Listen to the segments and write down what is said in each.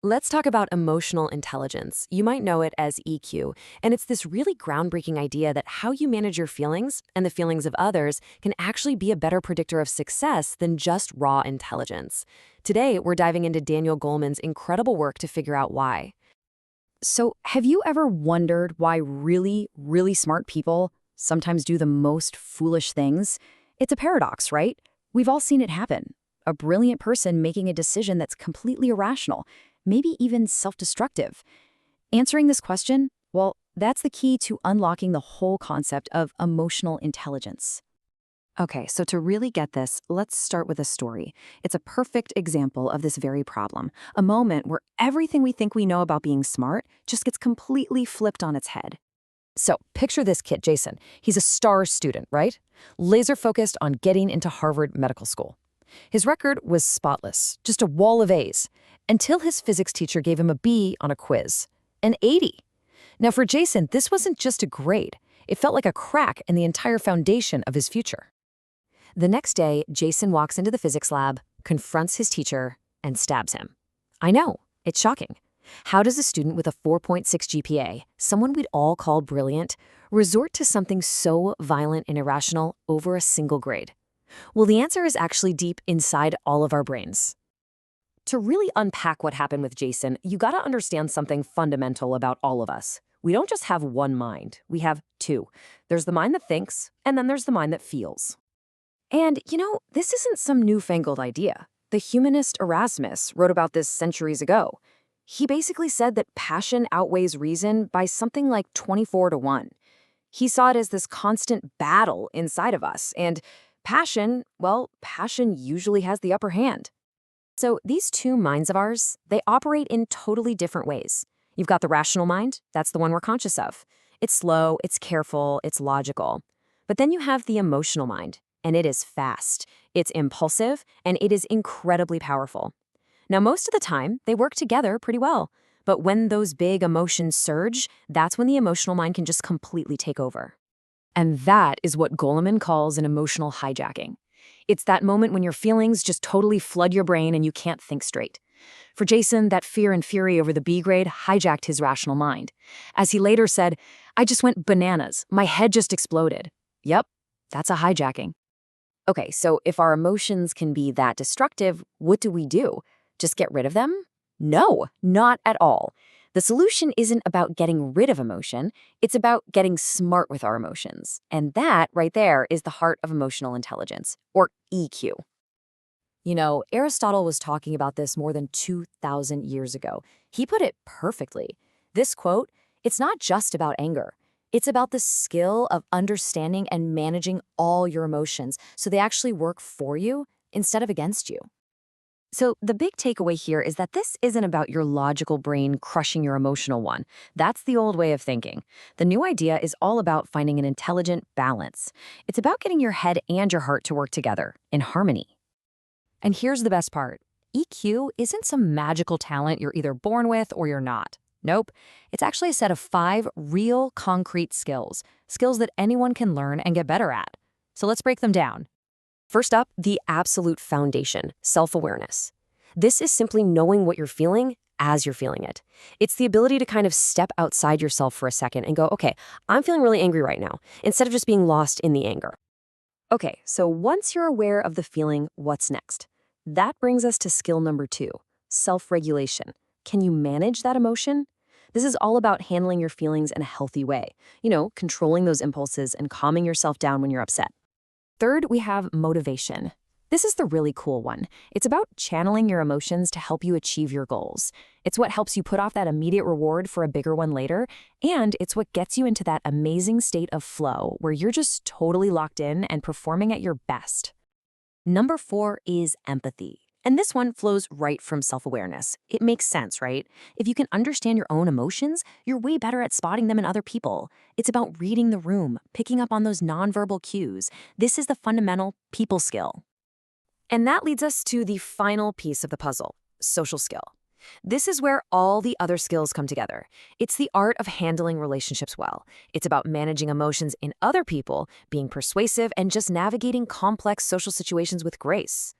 Let's talk about emotional intelligence. You might know it as EQ, and it's this really groundbreaking idea that how you manage your feelings and the feelings of others can actually be a better predictor of success than just raw intelligence. Today, we're diving into Daniel Goleman's incredible work to figure out why. So, have you ever wondered why really smart people sometimes do the most foolish things? It's a paradox, right? We've all seen it happen. A brilliant person making a decision that's completely irrational, maybe even self-destructive. Answering this question, well, that's the key to unlocking the whole concept of emotional intelligence. Okay, so to really get this, let's start with a story. It's a perfect example of this very problem, a moment where everything we think we know about being smart just gets completely flipped on its head. So, picture this kid, Jason. He's a star student, right? Laser focused on getting into Harvard Medical School. His record was spotless, just a wall of A's, until his physics teacher gave him a B on a quiz. An 80. Now, for Jason, this wasn't just a grade. It felt like a crack in the entire foundation of his future. The next day, Jason walks into the physics lab, confronts his teacher, and stabs him. I know, it's shocking. How does a student with a 4.6 GPA, someone we'd all call brilliant, resort to something so violent and irrational over a single grade? Well, the answer is actually deep inside all of our brains. To really unpack what happened with Jason, you gotta understand something fundamental about all of us. We don't just have one mind, we have two. There's the mind that thinks, and then there's the mind that feels. And, this isn't some newfangled idea. The humanist Erasmus wrote about this centuries ago. He basically said that passion outweighs reason by something like 24-1. He saw it as this constant battle inside of us, and passion usually has the upper hand. So these two minds of ours, they operate in totally different ways. You've got the rational mind, that's the one we're conscious of. It's slow, it's careful, it's logical. But then you have the emotional mind, and it is fast, it's impulsive, and it is incredibly powerful. Now, most of the time, they work together pretty well. But when those big emotions surge, that's when the emotional mind can just completely take over. And that is what Goleman calls an emotional hijacking. It's that moment when your feelings just totally flood your brain and you can't think straight. For Jason, that fear and fury over the B grade hijacked his rational mind. As he later said, "I just went bananas. My head just exploded." Yep, that's a hijacking. Okay, so if our emotions can be that destructive, what do we do? Just get rid of them? No, not at all. The solution isn't about getting rid of emotion, it's about getting smart with our emotions. And that, right there, is the heart of emotional intelligence, or EQ. Aristotle was talking about this more than 2,000 years ago. He put it perfectly. This quote, it's not just about anger. It's about the skill of understanding and managing all your emotions so they actually work for you instead of against you. So the big takeaway here is that this isn't about your logical brain crushing your emotional one. That's the old way of thinking. The new idea is all about finding an intelligent balance. It's about getting your head and your heart to work together in harmony. And here's the best part. EQ isn't some magical talent you're either born with or you're not. Nope. It's actually a set of 5 real concrete skills that anyone can learn and get better at. So let's break them down. First up, the absolute foundation, self-awareness. This is simply knowing what you're feeling as you're feeling it. It's the ability to kind of step outside yourself for a second and go, okay, I'm feeling really angry right now, instead of just being lost in the anger. Okay, so once you're aware of the feeling, what's next? That brings us to skill number 2, self-regulation. Can you manage that emotion? This is all about handling your feelings in a healthy way. Controlling those impulses and calming yourself down when you're upset. Third, we have motivation. This is the really cool one. It's about channeling your emotions to help you achieve your goals. It's what helps you put off that immediate reward for a bigger one later, and it's what gets you into that amazing state of flow where you're just totally locked in and performing at your best. Number 4 is empathy. And this one flows right from self-awareness. It makes sense, right? If you can understand your own emotions, you're way better at spotting them in other people. It's about reading the room, picking up on those nonverbal cues. This is the fundamental people skill. And that leads us to the final piece of the puzzle, social skill. This is where all the other skills come together. It's the art of handling relationships well. It's about managing emotions in other people, being persuasive, and just navigating complex social situations with grace.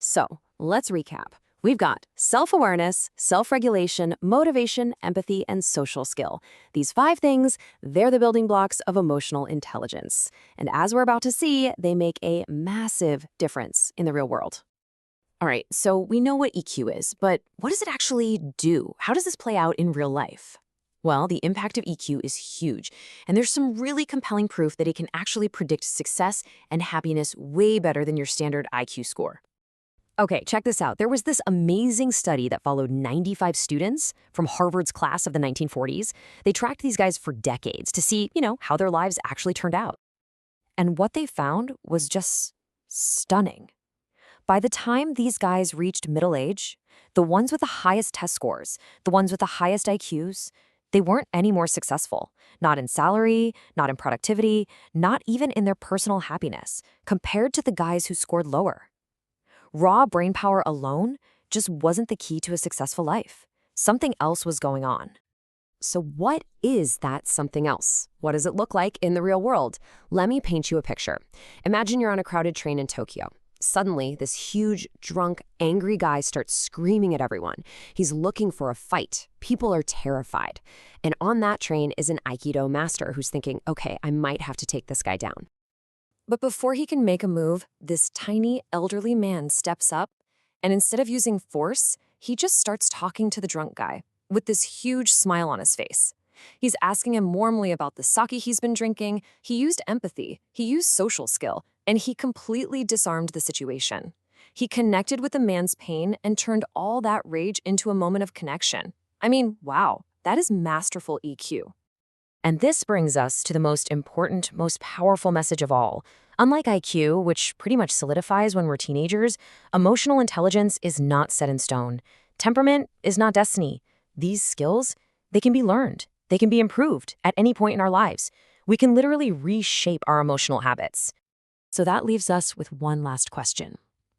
So, let's recap. We've got self-awareness, self-regulation, motivation, empathy, and social skill. These 5 things, they're the building blocks of emotional intelligence. And as we're about to see, they make a massive difference in the real world. All right, so we know what EQ is, but what does it actually do? How does this play out in real life? Well, the impact of EQ is huge, and there's some really compelling proof that it can actually predict success and happiness way better than your standard IQ score. Okay, check this out. There was this amazing study that followed 95 students from Harvard's class of the 1940s. They tracked these guys for decades to see, how their lives actually turned out. And what they found was just stunning. By the time these guys reached middle age, the ones with the highest test scores, the ones with the highest IQs, they weren't any more successful. Not in salary, not in productivity, not even in their personal happiness, compared to the guys who scored lower. Raw brainpower alone just wasn't the key to a successful life. Something else was going on. So what is that something else? What does it look like in the real world? Let me paint you a picture. Imagine you're on a crowded train in Tokyo. Suddenly, this huge, drunk, angry guy starts screaming at everyone. He's looking for a fight. People are terrified. And on that train is an Aikido master who's thinking, okay, I might have to take this guy down. But before he can make a move, this tiny, elderly man steps up, and instead of using force, he just starts talking to the drunk guy with this huge smile on his face. He's asking him warmly about the sake he's been drinking. He used empathy, he used social skill, and he completely disarmed the situation. He connected with the man's pain and turned all that rage into a moment of connection. I mean, wow, that is masterful EQ. And this brings us to the most important, most powerful message of all. Unlike IQ, which pretty much solidifies when we're teenagers, emotional intelligence is not set in stone. Temperament is not destiny. These skills, they can be learned. They can be improved at any point in our lives. We can literally reshape our emotional habits. So that leaves us with one last question.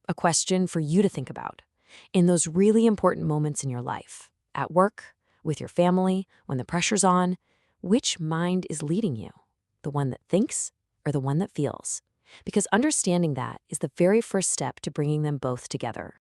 A question for you to think about. In those really important moments in your life, at work, with your family, when the pressure's on, which mind is leading you? The one that thinks or the one that feels? Because understanding that is the very first step to bringing them both together.